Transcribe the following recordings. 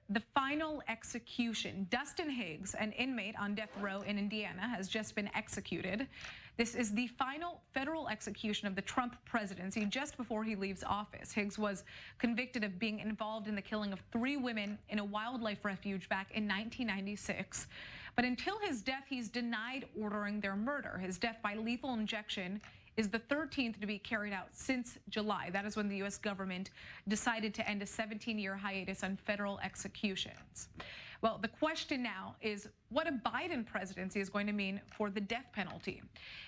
The final execution. Dustin Higgs, an inmate on death row in Indiana, has just been executed. This is the final federal execution of the Trump presidency just before he leaves office. Higgs was convicted of being involved in the killing of 3 women in a wildlife refuge back in 1996. But until his death, he's denied ordering their murder. His death by lethal injection is the 13th to be carried out since July. That is when the US government decided to end a 17-year hiatus on federal executions. Well, the question now is what a Biden presidency is going to mean for the death penalty.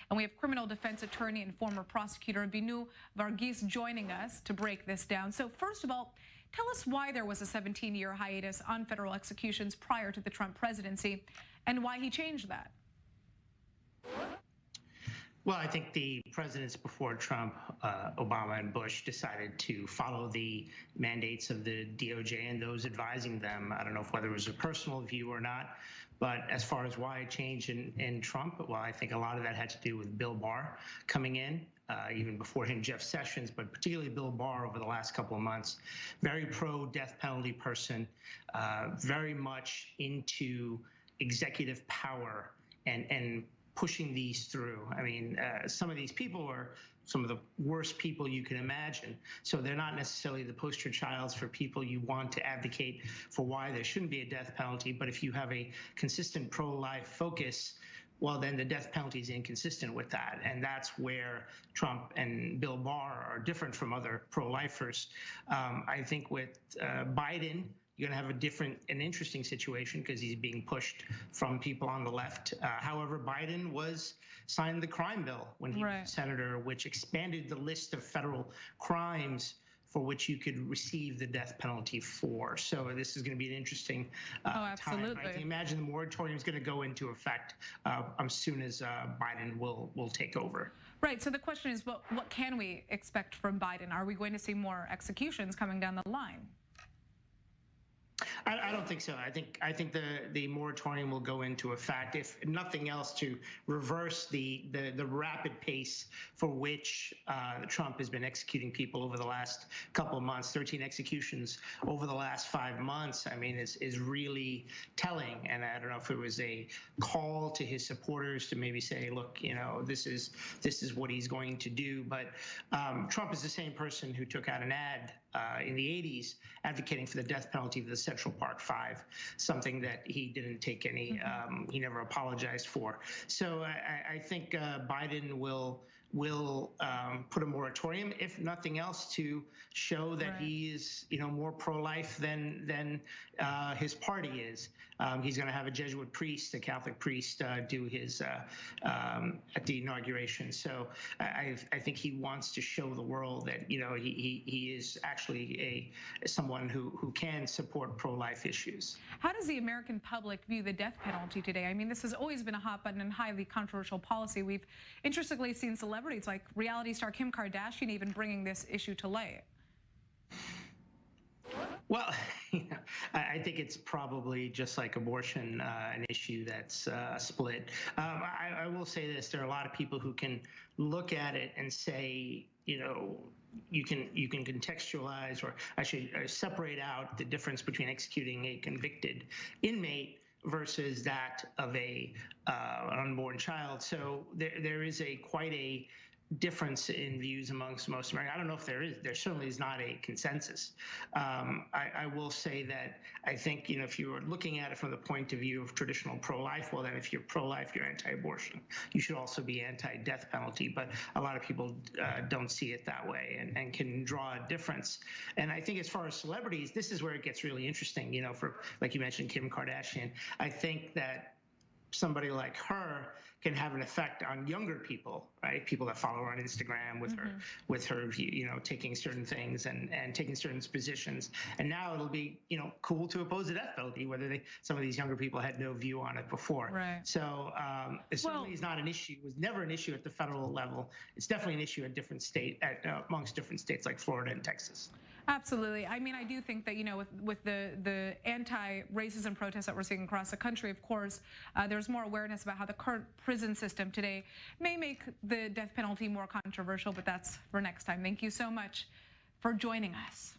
And we have criminal defense attorney and former prosecutor Vinoo Varghese joining us to break this down. So first of all, tell us why there was a 17-year hiatus on federal executions prior to the Trump presidency and why he changed that. Well, I think the presidents before Trump, Obama and Bush, decided to follow the mandates of the DOJ and those advising them. I don't know whether it was a personal view or not, but as far as why it changed in Trump, well, I think a lot of that had to do with Bill Barr coming in, even before him, Jeff Sessions, but particularly Bill Barr over the last couple of months. Very pro-death penalty person, very much into executive power and pushing these through. I mean, some of these people are some of the worst people you can imagine. So they're not necessarily the poster childs for people you want to advocate for why there shouldn't be a death penalty. But if you have a consistent pro-life focus, well, then the death penalty is inconsistent with that. And that's where Trump and Bill Barr are different from other pro-lifers. I think with Biden, you're going to have an interesting situation because he's being pushed from people on the left. However, Biden signed the crime bill when he was senator, which expanded the list of federal crimes for which you could receive the death penalty for. So this is going to be an interesting time. I can imagine the moratorium is going to go into effect as soon as Biden will take over. Right. So the question is, what can we expect from Biden? Are we going to see more executions coming down the line? I don't think so. I think the moratorium will go into effect, if nothing else, to reverse the rapid pace for which Trump has been executing people over the last couple of months. 13 executions over the last 5 months. I mean, is really telling. And I don't know if it was a call to his supporters to maybe say, look, you know, this is what he's going to do. But Trump is the same person who took out an ad in the 80s advocating for the death penalty for the Central Park 5, something that he didn't take any, he never apologized for. So I think Biden will put a moratorium, if nothing else, to show that he is, more pro-life than his party is. He's going to have a Jesuit priest, a Catholic priest, do his at the inauguration. So I think he wants to show the world that he is actually someone who can support pro-life issues. How does the American public view the death penalty today? I mean, this has always been a hot button and highly controversial policy. We've interestingly seen celebrities like reality star Kim Kardashian even bringing this issue to light. Well, I think it's probably just like abortion, an issue that's split. I will say this: there are a lot of people who can look at it and say, you can contextualize, or actually separate out the difference between executing a convicted inmate versus that of an unborn child. So there is quite a difference in views amongst most Americans. I don't know if there is. There certainly is not a consensus. I will say that I think, if you were looking at it from the point of view of traditional pro-life, well, then if you're pro-life, you're anti-abortion. You should also be anti-death penalty. But a lot of people don't see it that way and can draw a difference. And I think as far as celebrities, this is where it gets really interesting. For, like you mentioned, Kim Kardashian. I think that somebody like her can have an effect on younger people, right? People that follow her on Instagram with her taking certain things and taking certain positions. And now it'll be, cool to oppose the death penalty, whether some of these younger people had no view on it before. Right. So it certainly is not an issue. It was never an issue at the federal level. It's definitely an issue amongst different states like Florida and Texas. Absolutely. I mean, I do think that, with the anti-racism protests that we're seeing across the country, of course, there's more awareness about how the current prison system today may make the death penalty more controversial, but that's for next time. Thank you so much, for joining us.